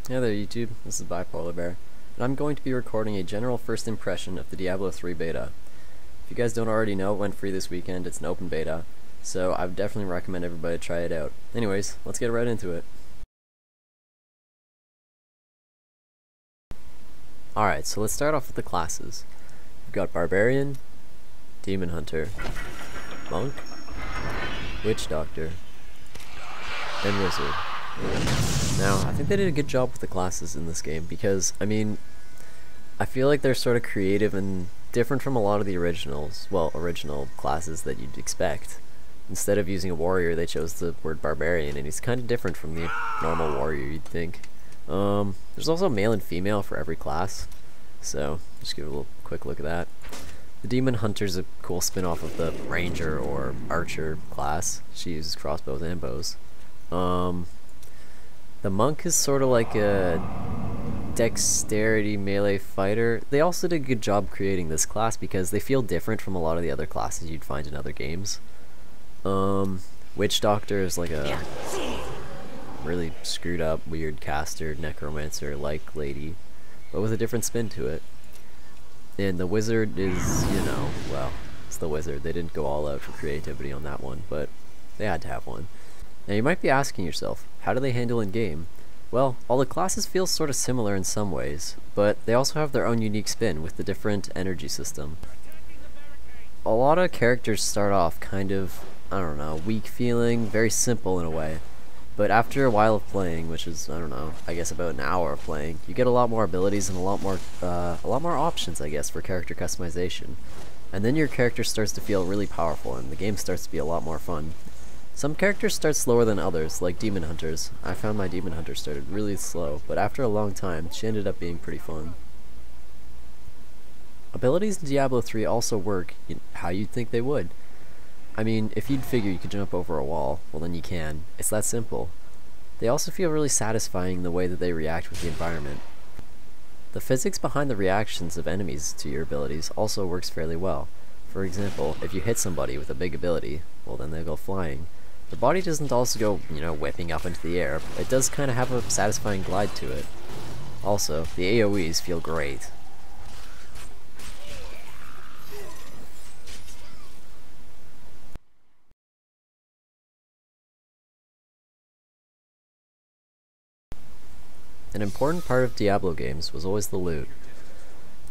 Hey there YouTube, this is ByPolerBear, and I'm going to be recording a general first impression of the Diablo 3 beta. If you guys don't already know, it went free this weekend. It's an open beta, so I would definitely recommend everybody try it out. Anyways, let's get right into it. Alright, so let's start off with the classes. We've got Barbarian, Demon Hunter, Monk, Witch Doctor, and Wizard. Now, I think they did a good job with the classes in this game because, I feel like they're sort of creative and different from a lot of the original classes that you'd expect. Instead of using a warrior, they chose the word barbarian, and he's kind of different from the normal warrior you'd think. There's also male and female for every class, so just give a little quick look at that. The Demon Hunter's a cool spin-off of the Ranger or Archer class. She uses crossbows and bows. The Monk is sort of like a dexterity melee fighter. They also did a good job creating this class because they feel different from a lot of the other classes you'd find in other games. Witch Doctor is like a really screwed up, weird caster, necromancer-like lady, but with a different spin to it. And the Wizard is, it's the Wizard. They didn't go all out for creativity on that one, but they had to have one. Now you might be asking yourself, how do they handle in-game? Well, all the classes feel sort of similar in some ways, but they also have their own unique spin with the different energy system. A lot of characters start off kind of, weak feeling, very simple in a way. But after a while of playing, which is, I guess about an hour of playing, you get a lot more abilities and a lot more options, I guess, for character customization. And then your character starts to feel really powerful and the game starts to be a lot more fun. Some characters start slower than others, like Demon Hunters. I found my Demon Hunter started really slow, but after a long time, she ended up being pretty fun. Abilities in Diablo 3 also work how you'd think they would. If you'd figure you could jump over a wall, well then you can. It's that simple. They also feel really satisfying in the way that they react with the environment. The physics behind the reactions of enemies to your abilities also works fairly well. For example, if you hit somebody with a big ability, well then they go flying. The body doesn't also go, whipping up into the air. It does kind of have a satisfying glide to it. Also, the AoEs feel great. An important part of Diablo games was always the loot.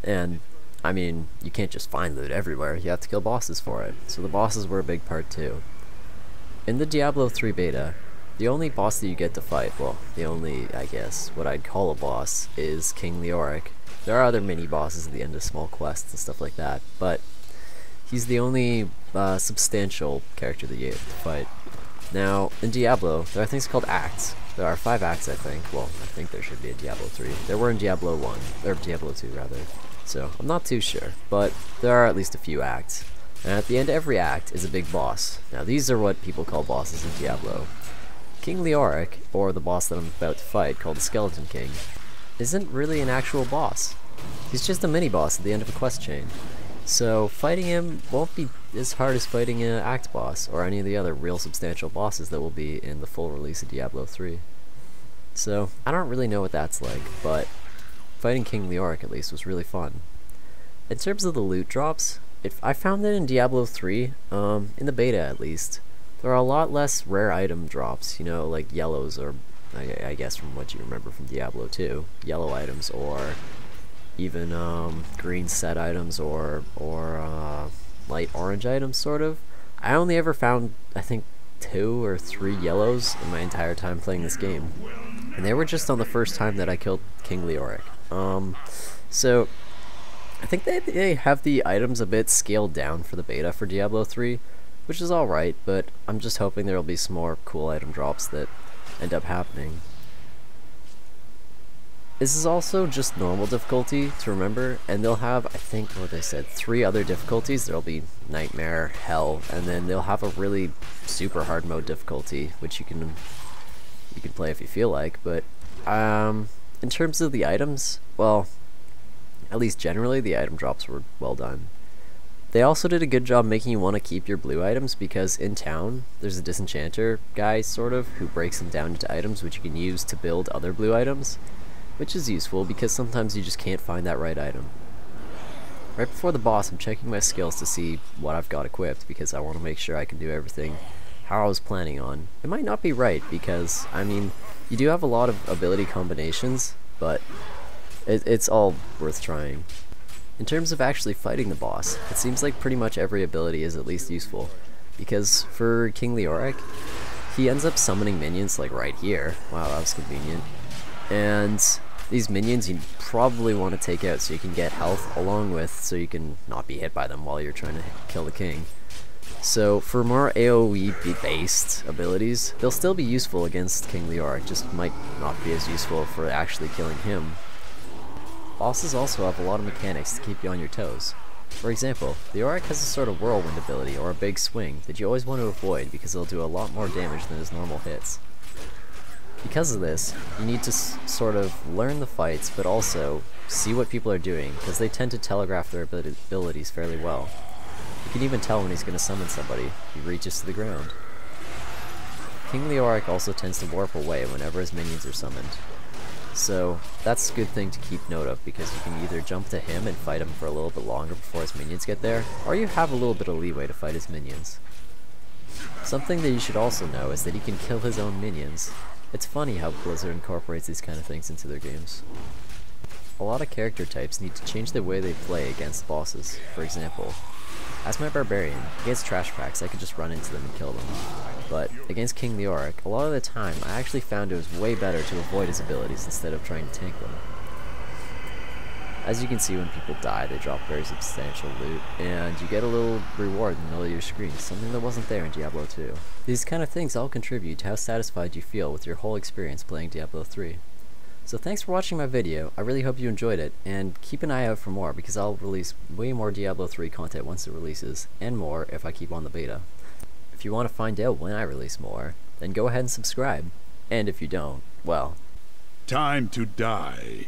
And, you can't just find loot everywhere, you have to kill bosses for it. So the bosses were a big part too. In the Diablo 3 beta, the only boss that you get to fight, well, the only, I guess, what I'd call a boss, is King Leoric. There are other mini-bosses at the end of small quests and stuff like that, but he's the only substantial character that you get to fight. Now, in Diablo, there are things called acts. There are 5 acts, I think. Well, I think there should be in Diablo 3. There were in Diablo 1, or Diablo 2, rather. So, I'm not too sure, but there are at least a few acts. And at the end of every act is a big boss. Now these are what people call bosses in Diablo. King Leoric, or the boss that I'm about to fight, called the Skeleton King, isn't really an actual boss. He's just a mini-boss at the end of a quest chain. So fighting him won't be as hard as fighting an act boss, or any of the other real substantial bosses that will be in the full release of Diablo 3. So, I don't really know what that's like, but fighting King Leoric at least was really fun. In terms of the loot drops, I found that in Diablo 3, in the beta at least, there are a lot less rare item drops, like yellows, or I guess from what you remember from Diablo 2, yellow items, or even green set items, or light orange items, sort of. I only ever found, I think, 2 or 3 yellows in my entire time playing this game, and they were just on the first time that I killed King Leoric. So I think they have the items a bit scaled down for the beta for Diablo 3, which is alright, but I'm just hoping there'll be some more cool item drops that end up happening. This is also just normal difficulty to remember, and they'll have, I think, what they said, 3 other difficulties. There'll be Nightmare, Hell, and then they'll have a really super hard mode difficulty, which you can play if you feel like, but in terms of the items, well, at least generally, the item drops were well done. They also did a good job making you want to keep your blue items, because in town, there's a disenchanter guy, sort of, who breaks them down into items which you can use to build other blue items. which is useful because sometimes you just can't find that right item. Right before the boss, I'm checking my skills to see what I've got equipped because I want to make sure I can do everything how I was planning on. It might not be right because, I mean, you do have a lot of ability combinations, but it's all worth trying. In terms of actually fighting the boss, it seems like pretty much every ability is at least useful, because for King Leoric, he ends up summoning minions like right here. Wow, that was convenient. And these minions you probably want to take out so you can get health, along with so you can not be hit by them while you're trying to kill the king. So for more AoE based abilities, they'll still be useful against King Leoric, just might not be as useful for actually killing him. Bosses also have a lot of mechanics to keep you on your toes. For example, Leoric has a sort of whirlwind ability or a big swing that you always want to avoid because it'll do a lot more damage than his normal hits. Because of this, you need to sort of learn the fights but also see what people are doing because they tend to telegraph their abilities fairly well. You can even tell when he's going to summon somebody. He reaches to the ground. King Leoric also tends to warp away whenever his minions are summoned. So that's a good thing to keep note of because you can either jump to him and fight him for a little bit longer before his minions get there, or you have a little bit of leeway to fight his minions. Something that you should also know is that he can kill his own minions. It's funny how Blizzard incorporates these kind of things into their games. A lot of character types need to change the way they play against bosses. For example, as my barbarian, against trash packs I could just run into them and kill them. But against King Leoric, a lot of the time I actually found it was way better to avoid his abilities instead of trying to tank them. As you can see, when people die, they drop very substantial loot, and you get a little reward in the middle of your screen, something that wasn't there in Diablo 2. These kind of things all contribute to how satisfied you feel with your whole experience playing Diablo 3. So thanks for watching my video, I really hope you enjoyed it, and keep an eye out for more because I'll release way more Diablo 3 content once it releases, and more if I keep on the beta. If you want to find out when I release more, then go ahead and subscribe. And if you don't, well... Time to die.